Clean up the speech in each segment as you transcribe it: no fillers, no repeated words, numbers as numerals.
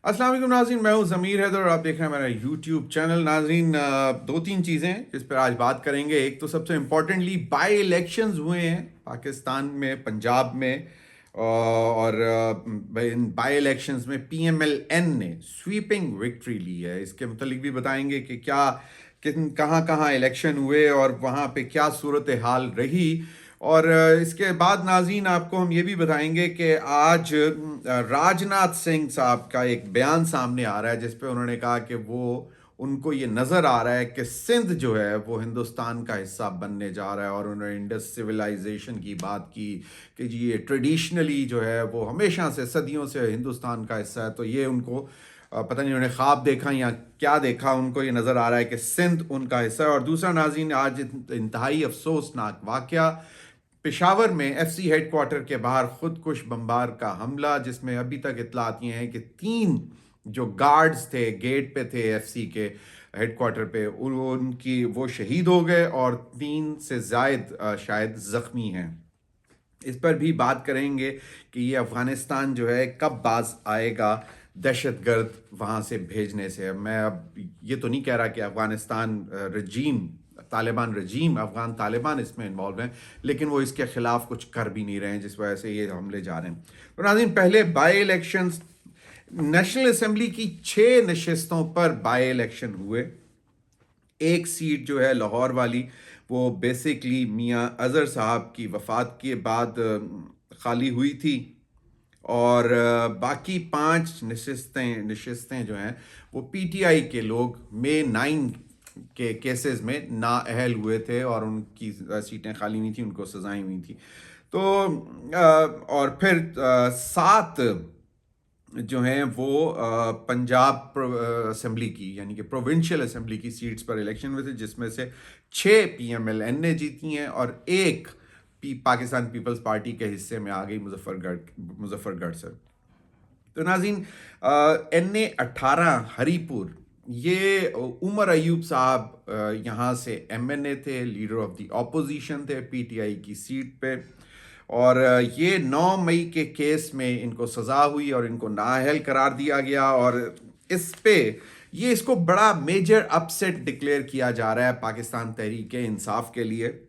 अस्सलाम वालेकुम नाज़रीन, मैं हूं ज़मीर हैदर और आप देख रहे हैं मेरा यूट्यूब चैनल। नाज़रीन, दो तीन चीज़ें हैं जिस पर आज बात करेंगे। एक तो सबसे इम्पोर्टेंटली बाई इलेक्शंस हुए हैं पाकिस्तान में, पंजाब में, और इन बाई इलेक्शंस में PMLN ने स्वीपिंग विक्ट्री ली है। इसके मुतालिक भी बताएंगे कि क्या किन कहाँ कहाँ इलेक्शन हुए और वहाँ पे क्या सूरत हाल रही। और इसके बाद नाज़रीन आपको हम ये भी बताएंगे कि आज राजनाथ सिंह साहब का एक बयान सामने आ रहा है जिस पे उन्होंने कहा कि वो उनको ये नज़र आ रहा है कि सिंध जो है वो हिंदुस्तान का हिस्सा बनने जा रहा है। और उन्होंने इंडस सिविलाइजेशन की बात की कि जी ये ट्रेडिशनली जो है वो हमेशा से सदियों से हिंदुस्तान का हिस्सा है। तो ये उनको पता नहीं उन्होंने ख्वाब देखा या क्या देखा, उनको ये नज़र आ रहा है कि सिंध उनका हिस्सा है। और दूसरा नाज़रीन, आज इंतहाई अफसोसनाक वाक़या पेशावर में FC हेडक्वार्टर के बाहर खुदकुश बमबार का हमला, जिसमें अभी तक इतलात ये हैं कि 3 जो गार्ड्स थे गेट पे थे FC के हेडक्वार्टर पे, उनकी वो शहीद हो गए और 3 से ज़ायद शायद ज़ख्मी हैं। इस पर भी बात करेंगे कि ये अफ़गानिस्तान जो है कब बाज आएगा दहशतगर्द वहाँ से भेजने से। मैं अब ये तो नहीं कह रहा कि अफ़गानिस्तान रजीम, तालिबान रजीम, अफ़गान तालिबान इसमें इन्वॉल्व हैं, लेकिन वो इसके ख़िलाफ़ कुछ कर भी नहीं रहे हैं जिस वजह से ये हमले जा रहे हैं। तो नाज़रीन, पहले बाई इलेक्शंस, नेशनल असम्बली की 6 नशस्तों पर बाई इलेक्शन हुए। एक सीट जो है लाहौर वाली, वो बेसिकली मियाँ अज़हर साहब की वफ़ात के बाद खाली हुई थी। और बाकी 5 नशस्तें जो हैं वो PTI के लोग May 9 के केसेस में नाअहल हुए थे और उनकी सीटें खाली हुई थी, उनको सजाएं हुई थी। तो और फिर 7 जो हैं वो पंजाब असेंबली की, यानी कि प्रोविंशियल असेंबली की सीट्स पर इलेक्शन हुए थे, जिसमें से 6 PMLN ने जीती हैं और एक पाकिस्तान पीपल्स पार्टी के हिस्से में आ गई मुजफ्फरगढ़ से। तो नाज़रीन, NA 18 हरीपुर, ये उमर अयूब साहब यहाँ से MNA थे, लीडर ऑफ द ऑपोजिशन थे PTI की सीट पे। और ये 9 मई के केस में इनको सज़ा हुई और इनको नाअहल करार दिया गया। और इस पे ये इसको बड़ा मेजर अपसेट डिक्लेयर किया जा रहा है पाकिस्तान तहरीक इंसाफ के लिए।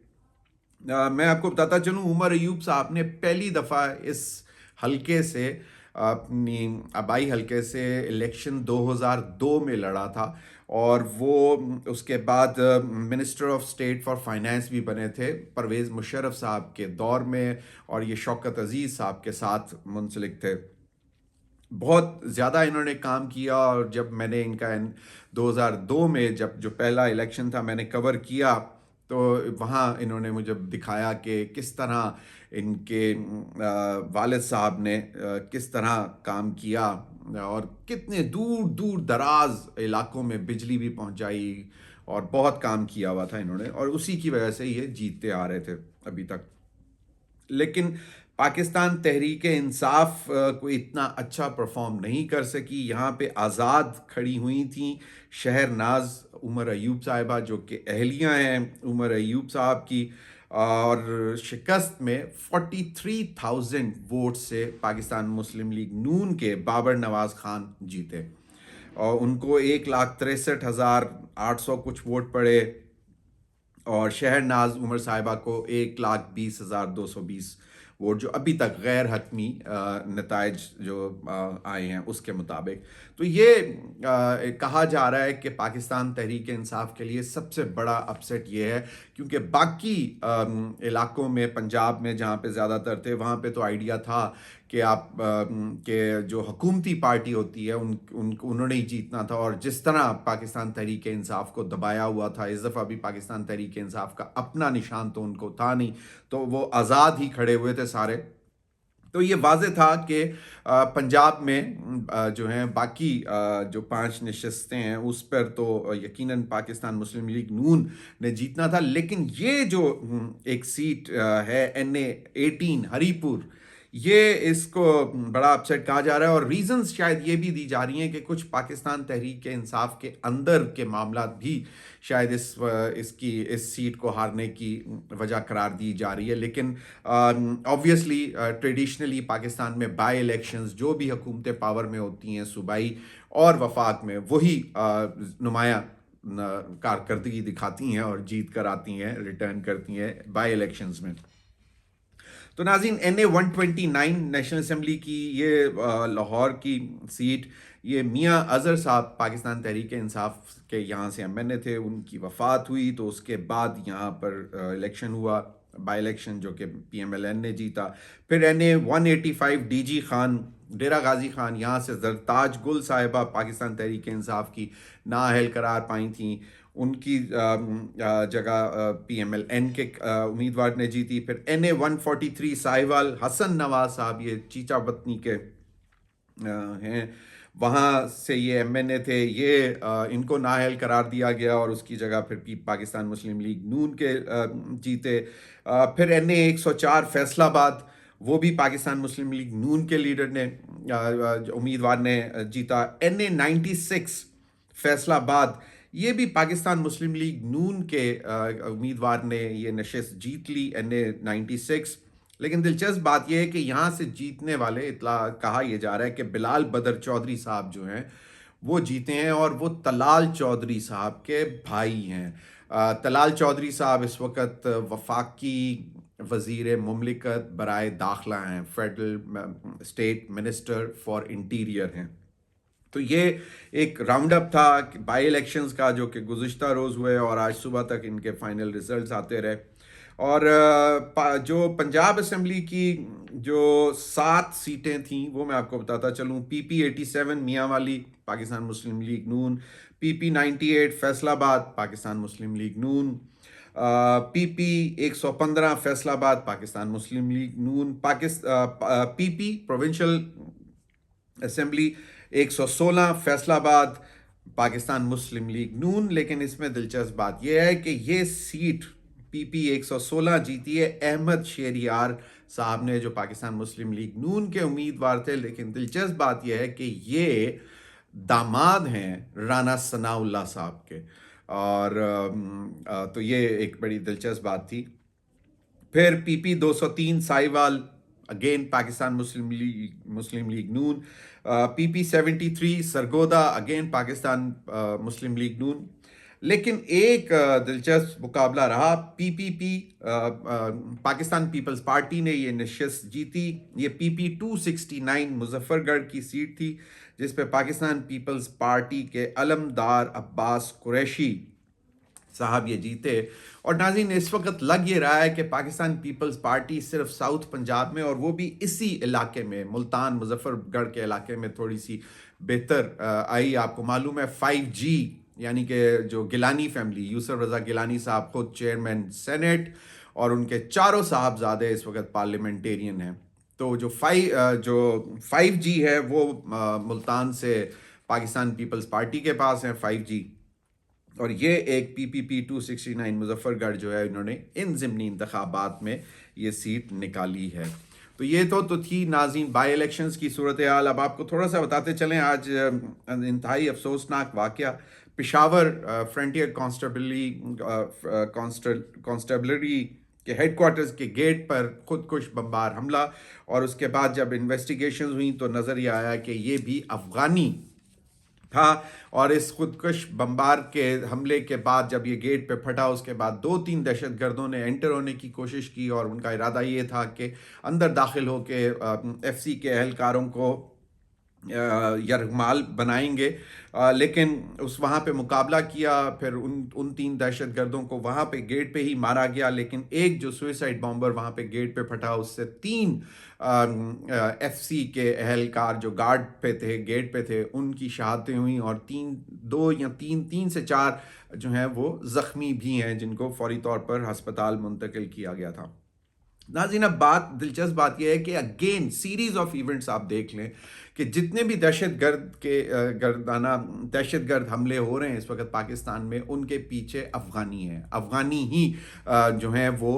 मैं आपको बताता चलूँ, उमर अयूब साहब ने पहली दफ़ा इस हलके से, अपनी आबाई हलके से इलेक्शन 2002 में लड़ा था। और वो उसके बाद minister of state for finance भी बने थे परवेज़ मुशर्रफ साहब के दौर में, और ये शौकत अजीज़ साहब के साथ मुंसलिक थे। बहुत ज़्यादा इन्होंने काम किया। और जब मैंने इनका 2002 में जब जो पहला इलेक्शन था मैंने कवर किया, तो वहाँ इन्होंने मुझे दिखाया कि किस तरह इनके वालिद साहब ने किस तरह काम किया और कितने दूर दूर दराज इलाकों में बिजली भी पहुंचाई और बहुत काम किया हुआ था इन्होंने, और उसी की वजह से ये जीतते आ रहे थे अभी तक। लेकिन पाकिस्तान तहरीक इंसाफ कोई इतना अच्छा परफॉर्म नहीं कर सकी। यहाँ पे आज़ाद खड़ी हुई थी शहर नाज उमर अयूब साहिबा, जो कि अहलियाँ हैं उमर अयूब साहब की, और शिकस्त में 43,000 वोट से पाकिस्तान मुस्लिम लीग नून के बाबर नवाज़ खान जीते और उनको 1,63,800 कुछ वोट पड़े। और शहर नाज उमर साहिबा को 1,20,220 वोट, जो अभी तक गैर हतमी नताइज जो आए हैं उसके मुताबिक। तो ये कहा जा रहा है कि पाकिस्तान तहरीक इंसाफ के लिए सबसे बड़ा अपसेट ये है, क्योंकि बाकी इलाकों में, पंजाब में जहाँ पे ज़्यादातर थे, वहाँ पे तो आइडिया था कि आप के जो हुकूमती पार्टी होती है उन्होंने ही जीतना था। और जिस तरह पाकिस्तान तहरीक इंसाफ को दबाया हुआ था, इस दफ़ा भी पाकिस्तान तहरीक इंसाफ का अपना निशान तो उनको था नहीं, तो वो आज़ाद ही खड़े हुए थे सारे। तो ये वाज़े था कि पंजाब में जो हैं बाकी जो 5 नशस्तें हैं उस पर तो यकीनन पाकिस्तान मुस्लिम लीग नून ने जीतना था। लेकिन ये जो एक सीट है NA 18 हरीपुर, یہ اس کو بڑا اپسیٹ کہا جا رہا ہے، اور ریزنز شاید یہ بھی دی جا رہی ہیں کہ کچھ پاکستان تحریک انصاف کے اندر کے معاملات بھی شاید اس سیٹ کو ہارنے کی وجہ قرار دی جا رہی ہے. لیکن آبویسلی ٹریڈیشنلی پاکستان میں بائی الیکشنز جو بھی حکومتیں پاور میں ہوتی ہیں صوبائی اور وفاق میں، وہی نمایاں کارکردگی دکھاتی ہیں اور جیت کر آتی ہیں، ریٹرن کرتی ہیں بائی الیکشنز میں. تو ناظرین، NA 129 نیشنل اسمبلی کی یہ لاہور کی سیٹ، یہ میاں اظہر صاحب پاکستان تحریک انصاف کے یہاں سے MNA تھے. ان کی وفات ہوئی تو اس کے بعد یہاں پر الیکشن ہوا، بائی الیکشن، جو کہ PMLN نے جیتا. پھر NA 185 DG خان، ڈیرہ غازی خان، یہاں سے زرتاج گل صاحبہ پاکستان تحریک انصاف کی نااہل قرار پائی تھیں، ان کی جگہ PMLN کے امیدوار نے جیتی. پھر NA 143 ساہیوال حسن نواز صاحب، یہ چیچا وطنی کے ہیں، وہاں سے یہ MNA تھے، یہ ان کو نااہل قرار دیا گیا اور اس کی جگہ پھر پاکستان مسلم لیگ نون کے جیتے. پھر NA 104 فیصل آباد، وہ بھی پاکستان مسلم لیگ نون کے لیڈر نے امیدوار نے جیتا. NA 96 فیصل آباد، یہ بھی پاکستان مسلم لیگ نون کے امیدوار نے یہ نشست جیت لی، NA 96. لیکن دلچسپ بات یہ ہے کہ یہاں سے جیتنے والے، اطلاع کہا یہ جا رہا ہے کہ بلال بدر چودھری صاحب جو ہیں وہ جیتے ہیں، اور وہ طلال چودھری صاحب کے بھائی ہیں. طلال چودھری صاحب اس وقت وفاقی وزیر مملکت برائے داخلہ ہیں، federal state minister for interior ہیں. تو یہ ایک راؤنڈ اپ تھا بائی الیکشنز کا، جو کہ گزشتہ روز ہوئے اور آج صبح تک ان کے فائنل ریزلٹس آتے رہے. اور جو پنجاب اسمبلی کی جو 7 سیٹیں تھیں وہ میں آپ کو بتاتا چلوں. PP 87 میاں والی پاکستان مسلم لیگ نون، PP 98 فیصل آباد پاکستان مسلم لیگ نون، PP 115 فیصل آباد پاکستان مسلم لیگ نون، PP پروونشل اسمبلی 116 فیصل آباد پاکستان مسلم لیگ نون. لیکن اس میں دلچسپ بات یہ ہے کہ یہ سیٹ PP 116 جیتی ہے احمد شہریار صاحب نے، جو پاکستان مسلم لیگ نون کے امیدوار تھے. لیکن دلچسپ بات یہ ہے کہ یہ داماد ہیں رانا ثناء اللہ صاحب کے، اور تو یہ ایک بڑی دلچسپ بات تھی. پھر PP 203 ساہیوال، اگین پاکستان مسلم لیگ نون، PP 73 سرگودا، اگین پاکستان مسلم لیگ نون. لیکن ایک دلچسپ مقابلہ رہا، PPP پاکستان پیپلز پارٹی نے یہ نشست جیتی. یہ PP 269 مظفر گڑھ کی سیٹ تھی، جس پہ پاکستان پیپلز پارٹی کے علمدار عباس قریشی صاحب یہ جیتے. اور ناظرین، اس وقت لگ یہ رہا ہے کہ پاکستان پیپلز پارٹی صرف ساؤتھ پنجاب میں، اور وہ بھی اسی علاقے میں، ملتان مظفر گڑھ کے علاقے میں تھوڑی سی بہتر آئی. آپ کو معلوم ہے 5G یعنی کہ جو گیلانی فیملی، یوسف رضا گیلانی صاحب خود چیئرمین سینٹ، اور ان کے چاروں صاحبزادے اس وقت پارلیمنٹیرین ہیں. تو جو 5G ہے وہ ملتان سے پاکستان پیپلز پارٹی کے پاس ہے 5G. اور یہ ایک PPP 269 مظفر گڑھ جو ہے انہوں نے ان ضمنی انتخابات میں یہ سیٹ نکالی ہے. تو یہ تو تھی ناظرین بائی الیکشنز کی صورتحال. اب آپ کو تھوڑا سا بتاتے چلیں، آج انتہائی افسوسناک واقعہ، پشاور فرنٹیئر کانسٹیبلری کے ہیڈ کوارٹرز کے گیٹ پر خودکش بمبار حملہ. اور اس کے بعد جب انویسٹیگیشنز ہوئیں تو نظر یہ آیا کہ یہ بھی افغانی تھا. اور اس خودکش بمبار کے حملے کے بعد جب یہ گیٹ پہ پھٹا، اس کے بعد 2-3 دہشت گردوں نے انٹر ہونے کی کوشش کی، اور ان کا ارادہ یہ تھا کہ اندر داخل ہو کے FC کے اہلکاروں کو یرغمال بنائیں گے. لیکن وہاں پہ مقابلہ کیا، پھر ان 3 دہشت گردوں کو وہاں پہ گیٹ پہ ہی مارا گیا. لیکن ایک جو سوئسائڈ بامبر وہاں پہ گیٹ پہ پھٹا، اس سے 3 FC کے اہلکار جو گارڈ پہ تھے، گیٹ پہ تھے، ان کی شہادتیں ہوئیں، اور 3 سے 4 جو ہیں وہ زخمی بھی ہیں، جن کو فوری طور پر ہسپتال منتقل کیا گیا تھا. नाज़रीन, अब बात दिलचस्प बात यह है कि अगेन सीरीज ऑफ इवेंट्स आप देख लें कि जितने भी दहशतगर्द हमले हो रहे हैं इस वक्त पाकिस्तान में, उनके पीछे अफ़गानी हैं। अफ़गानी ही जो हैं वो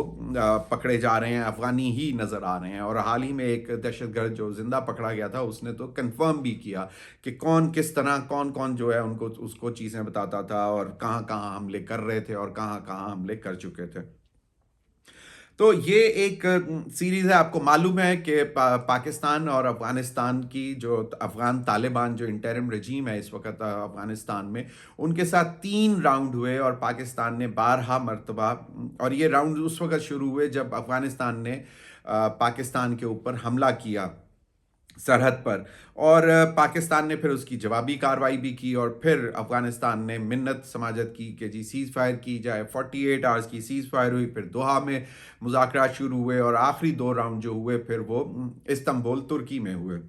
पकड़े जा रहे हैं, अफ़गानी ही नज़र आ रहे हैं। और हाल ही में एक दहशतगर्द जो ज़िंदा पकड़ा गया था, उसने तो कंफर्म भी किया कि कौन किस तरह कौन कौन जो है उनको उसको चीज़ें बताता था और कहाँ कहाँ हमले कर रहे थे और कहाँ कहाँ हमले कर चुके थे। तो ये एक सीरीज़ है। आपको मालूम है कि पाकिस्तान और अफ़गानिस्तान की जो अफ़गान तालिबान जो इंटरिम रजीम है इस वक्त अफ़गानिस्तान में, उनके साथ 3 राउंड हुए और पाकिस्तान ने 12 मरतबा, और ये राउंड उस वक्त शुरू हुए जब अफ़गानिस्तान ने पाकिस्तान के ऊपर हमला किया सरहद पर। और पाकिस्तान ने फिर उसकी जवाबी कार्रवाई भी की और फिर अफ़गानिस्तान ने मिन्नत समाजत की कि जी सीज़ फायर की जाए। 48 आवर्स की सीज़ फायर हुई, फिर दोहा में मुज़ाकरात शुरू हुए और आखिरी 2 राउंड जो हुए फिर वो इस्तांबुल तुर्की में हुए।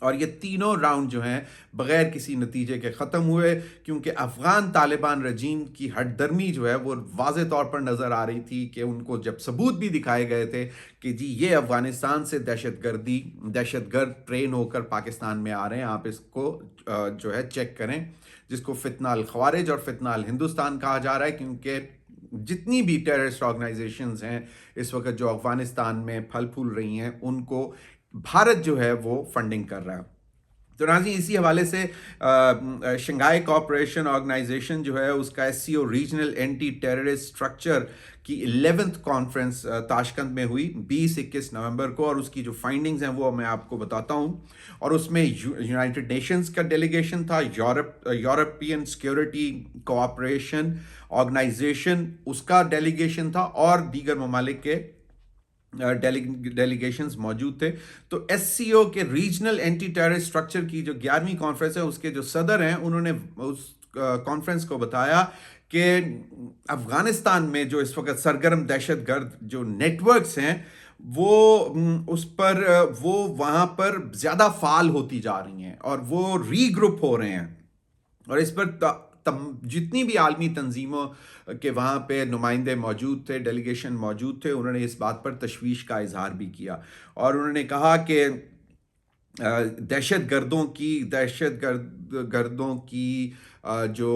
और ये तीनों राउंड जो हैं बग़ैर किसी नतीजे के ख़त्म हुए, क्योंकि अफ़गान तालिबान रजीम की हटदर्मी जो है वो वाज़े तौर पर नज़र आ रही थी कि उनको जब सबूत भी दिखाए गए थे कि जी ये अफ़गानिस्तान से दहशतगर्द ट्रेन होकर पाकिस्तान में आ रहे हैं, आप इसको जो है चेक करें, जिसको फ़ितना अल ख़वारिज और फ़ितना अल हिंदुस्तान कहा जा रहा है। क्योंकि जितनी भी टेररिस्ट ऑर्गेनाइजेशंस हैं इस वक्त जो अफ़गानिस्तान में फल फूल रही हैं, उनको भारत जो है वो फंडिंग कर रहा है। तो नाज़रीन, इसी हवाले से शंघाई कोऑपरेशन ऑर्गेनाइजेशन जो है उसका SCO regional anti terrorist structure की 11th कॉन्फ्रेंस ताशकंद में हुई 20-21 नवंबर को, और उसकी जो फाइंडिंग्स हैं वो मैं आपको बताता हूँ। और उसमें यूनाइटेड नेशंस का डेलीगेशन था, यूरोपियन सिक्योरिटी कोऑपरेशन ऑर्गेनाइजेशन उसका डेलीगेशन था, और दीगर ममालिक के डेलीगेशंस मौजूद थे। तो एससीओ के रीजनल एंटी टेररिस्ट स्ट्रक्चर की जो 11वीं कॉन्फ्रेंस है उसके जो सदर हैं, उन्होंने उस कॉन्फ्रेंस को बताया कि अफगानिस्तान में जो इस वक्त सरगर्म दहशतगर्द जो नेटवर्क्स हैं वो उस पर वो वहाँ पर ज़्यादा फाल होती जा रही हैं और वो रीग्रुप हो रहे हैं। और इस पर जितनी भी आलमी तंजीमों के वहाँ पे नुमाइंदे मौजूद थे, डेलीगेशन मौजूद थे, उन्होंने इस बात पर तशवीश का इजहार भी किया। और उन्होंने कहा कि दहशत गर्दों की जो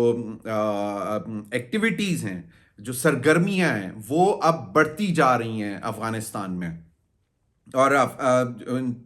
एक्टिविटीज़ हैं, जो सरगर्मियाँ हैं, वो अब बढ़ती जा रही हैं अफ़गानिस्तान में। और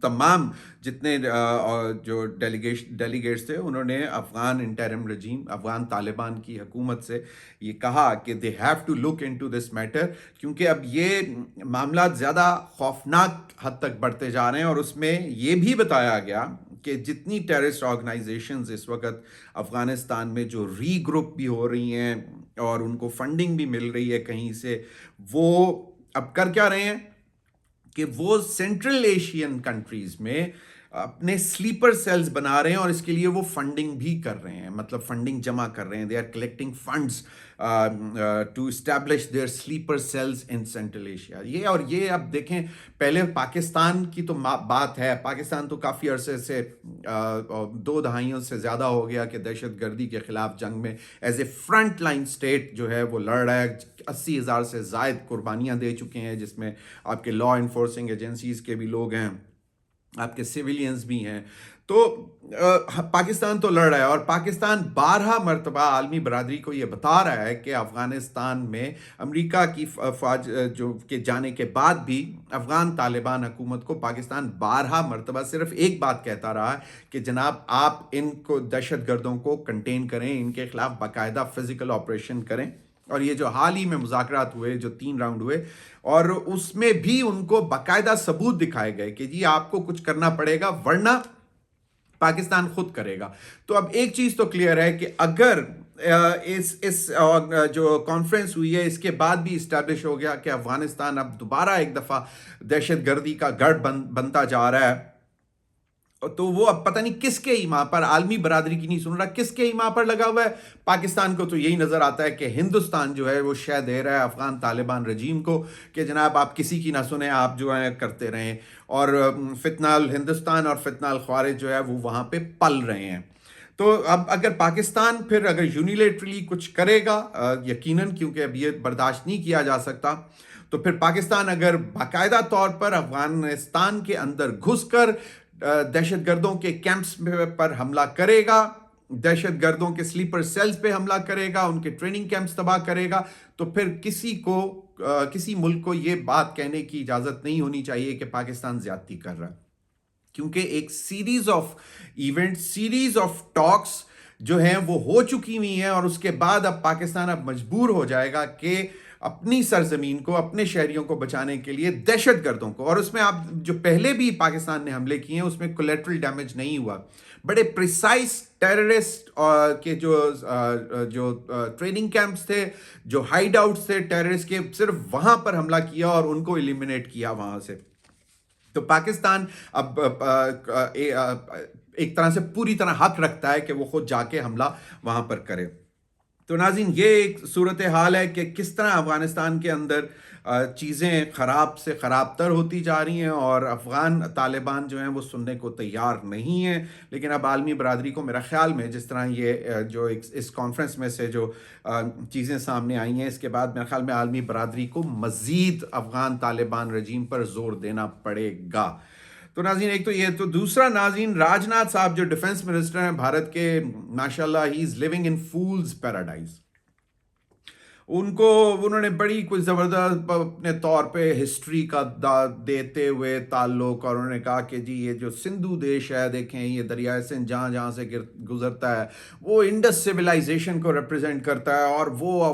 तमाम जितने जो डेलीगेट्स थे, उन्होंने अफ़गान इंटरिम रजीम, अफ़गान तालिबान की हुकूमत से ये कहा कि they have to look into this matter, क्योंकि अब ये मामला ज़्यादा खौफनाक हद तक बढ़ते जा रहे हैं। और उसमें ये भी बताया गया कि जितनी टेररिस्ट ऑर्गेनाइजेशंस इस वक्त अफ़गानिस्तान में जो रीग्रुप भी हो रही हैं और उनको फंडिंग भी मिल रही है कहीं से, वो अब कर क्या रहे हैं कि वो सेंट्रल एशियन कंट्रीज़ में अपने स्लीपर सेल्स बना रहे हैं और इसके लिए वो फंडिंग भी कर रहे हैं, मतलब फंडिंग जमा कर रहे हैं। They are collecting funds to establish their sleeper cells in Central Asia. ये अब देखें, पहले पाकिस्तान की तो बात है, पाकिस्तान तो काफ़ी अरसे से 2 दहाइयों से ज़्यादा हो गया कि दहशत गर्दी के ख़िलाफ़ जंग में as a front line state जो है वो लड़ रहा है। 80,000 से ज़ायद कुर्बानियाँ दे चुके हैं, जिसमें आपके लॉ इन्फोर्सिंग एजेंसीज़ के भी लोग हैं, आपके सिविलियंस भी हैं। तो पाकिस्तान तो लड़ रहा है और पाकिस्तान 12 मरतबा आलमी बरादरी को ये बता रहा है कि अफ़गानिस्तान में अमेरिका की फ़ौज जो के जाने के बाद भी अफ़गान तालिबान हुकूमत को पाकिस्तान 12 मरतबा सिर्फ एक बात कहता रहा है कि जनाब आप इनको दहशत गर्दों को कंटेन करें, इनके ख़िलाफ़ बाकायदा फ़िज़िकल ऑपरेशन करें। और ये जो हाल ही में मुज़ाकरात हुए, जो 3 राउंड हुए, और उसमें भी उनको बाकायदा सबूत दिखाए गए कि जी आपको कुछ करना पड़ेगा वरना पाकिस्तान खुद करेगा। तो अब एक चीज़ तो क्लियर है कि अगर इस जो कॉन्फ्रेंस हुई है इसके बाद भी इस्टेब्लिश हो गया कि अफ़गानिस्तान अब दोबारा एक दफ़ा दहशतगर्दी का गढ़ बनता जा रहा है, तो वो अब पता नहीं किसके ईमा पर, आलमी बरादरी की नहीं सुन रहा, किसके ईमा पर लगा हुआ है। पाकिस्तान को तो यही नज़र आता है कि हिंदुस्तान जो है वो शह दे रहा है अफ़गान तालिबान रजीम को कि जनाब आप किसी की ना सुने, आप जो है करते रहें। और फितना अल हिंदुस्तान और फितना अल ख़वारिज जो है वो वहाँ पे पल रहे हैं। तो अब अगर पाकिस्तान फिर अगर यूनिलेटरली कुछ करेगा, यकीनन, क्योंकि अब ये बर्दाश्त नहीं किया जा सकता, تو پھر پاکستان اگر باقاعدہ طور پر افغانستان کے اندر گھس کر دہشت گردوں کے کیمپس پر حملہ کرے گا، دہشت گردوں کے سلیپر سیلز پہ حملہ کرے گا، ان کے ٹریننگ کیمپس تباہ کرے گا، تو پھر کسی ملک کو یہ بات کہنے کی اجازت نہیں ہونی چاہیے کہ پاکستان زیادتی کر رہا ہے، کیونکہ ایک series of event, series of talks جو ہیں وہ ہو چکی ہوئی ہیں، اور اس کے بعد اب پاکستان مجبور ہو جائے گا کہ اپنی سرزمین کو، اپنے شہریوں کو بچانے کے لیے دہشت گردوں کو، اور اس میں آپ جو پہلے بھی پاکستان نے حملے کیے ہیں اس میں کولیٹرل ڈیمیج نہیں ہوا، بڑے پریسائز ٹیررسٹ کے جو ٹریننگ کیمپس تھے، جو ہائیڈ آؤٹس تھے ٹیررسٹ کے، صرف وہاں پر حملہ کیا اور ان کو ایلیمینیٹ کیا وہاں سے۔ تو پاکستان اب ایک طرح سے پوری طرح حق رکھتا ہے کہ وہ خود جا کے حملہ وہاں پر کرے۔ تو ناظرین، یہ ایک صورتحال ہے کہ کس طرح افغانستان کے اندر چیزیں خراب سے خراب تر ہوتی جا رہی ہیں، اور افغان طالبان جو ہیں وہ سننے کو تیار نہیں ہیں۔ لیکن اب عالمی برادری کو میرا خیال میں جس طرح یہ جو اس کانفرنس میں سے جو چیزیں سامنے آئی ہیں، اس کے بعد میرے خیال میں عالمی برادری کو مزید افغان طالبان رجیم پر زور دینا پڑے گا۔ تو ناظرین، ایک تو یہ، تو دوسرا ناظرین، راج ناتھ صاحب جو ڈیفنس منسٹر ہیں بھارت کے، ماشاءاللہ ہی از لیونگ ان فولز پیراڈائز۔ انہوں نے بڑی کچھ زبردست اپنے طور پہ ہسٹری کا دیتے ہوئے تعلق، اور انہوں نے کہا کہ جی یہ جو سندھو دیش ہے، دیکھیں یہ دریائے سندھ جہاں جہاں سے گزرتا ہے وہ انڈس سویلائزیشن کو ریپرزینٹ کرتا ہے، اور وہ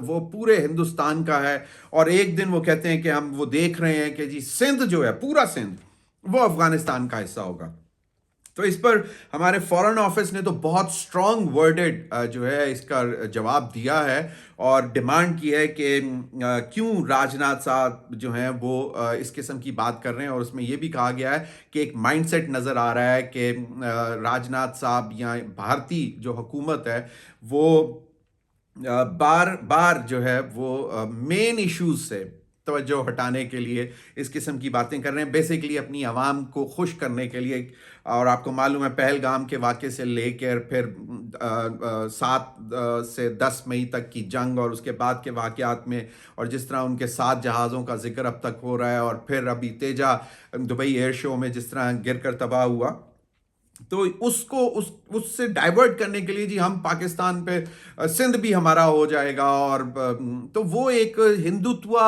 وہ پورے ہندوستان کا ہے، اور ایک دن وہ کہتے ہیں کہ ہم وہ دیکھ رہے ہیں کہ جی سندھ جو ہے، پورا سندھ وہ افغانستان کا حصہ ہوگا۔ تو اس پر ہمارے فورن آفس نے تو بہت سٹرونگ ورڈڈ جو ہے اس کا جواب دیا ہے، اور ڈیمانڈ کی ہے کہ کیوں راج ناتھ صاحب جو ہیں وہ اس قسم کی بات کر رہے ہیں، اور اس میں یہ بھی کہا گیا ہے کہ ایک مائنڈ سیٹ نظر آ رہا ہے کہ راج ناتھ صاحب یا بھارتی جو حکومت ہے وہ بار بار جو ہے وہ مین ایشوز سے توجہ ہٹانے کے لیے اس قسم کی باتیں کر رہے ہیں، بیسیکلی اپنی عوام کو خوش کرنے کے لیے۔ اور آپ کو معلوم ہے پہلگام کے واقعے سے لے کر پھر 7 سے 10 مئی تک کی جنگ، اور اس کے بعد کے واقعات میں، اور جس طرح ان کے 7 جہازوں کا ذکر اب تک ہو رہا ہے، اور پھر ابھی تیجا دبئی ایئر شو میں جس طرح گر کر تباہ ہوا، تو اس سے ڈائیورٹ کرنے کے لیے جی ہم پاکستان پہ سندھ بھی ہمارا ہو جائے گا، اور تو وہ ایک Hindutva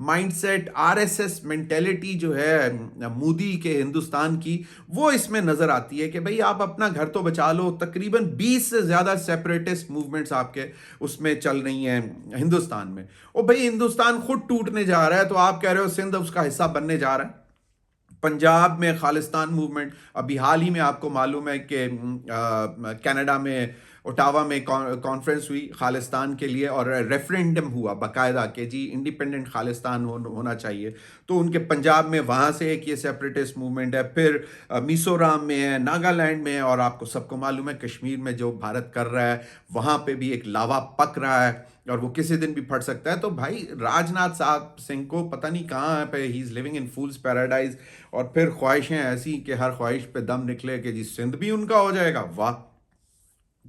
mindset, R S S mentality جو ہے مودی کے ہندوستان کی، وہ اس میں نظر آتی ہے کہ بھئی آپ اپنا گھر تو بچا لو۔ تقریباً 20 سے زیادہ سیپریٹسٹ موومنٹس آپ کے اس میں چل رہی ہیں ہندوستان میں، اور بھئی ہندوستان خود ٹوٹنے جا رہا ہے، تو آپ کہہ رہے ہو سندھ اس کا حصہ بننے جا رہا ہے۔ پنجاب میں خالستان موومنٹ، ابھی حال ہی میں آپ کو معلوم ہے کہ کینیڈا میں اوٹاوا میں کانفرنس ہوئی خالستان کے لیے، اور ریفرینڈم ہوا باقاعدہ کہ جی انڈیپینڈنٹ خالستان ہونا چاہیے۔ تو ان کے پنجاب میں وہاں سے ایک یہ سیپریٹسٹ موومنٹ ہے، پھر میزورام میں ہے، ناگالینڈ میں ہے، اور آپ کو سب کو معلوم ہے کشمیر میں جو بھارت کر رہا ہے وہاں پہ بھی ایک لاوا پک رہا ہے، اور وہ کسی دن بھی پھٹ سکتا ہے۔ تو بھائی راج ناتھ صاحب سنگھ کو پتہ نہیں کہاں پہ ہی از لیونگ ان فولز پیراڈائز، اور پھر خواہشیں ایسی کہ ہر خواہش پہ دم نکلے کہ جی سندھ بھی ان کا ہو جائے گا، واہ۔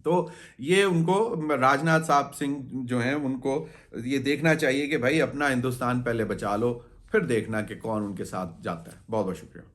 تو یہ ان کو راج ناتھ صاحب سنگھ جو ہیں ان کو یہ دیکھنا چاہیے کہ بھائی اپنا ہندوستان پہلے بچا لو، پھر دیکھنا کہ کون ان کے ساتھ جاتا ہے۔ بہت بہت شکریہ۔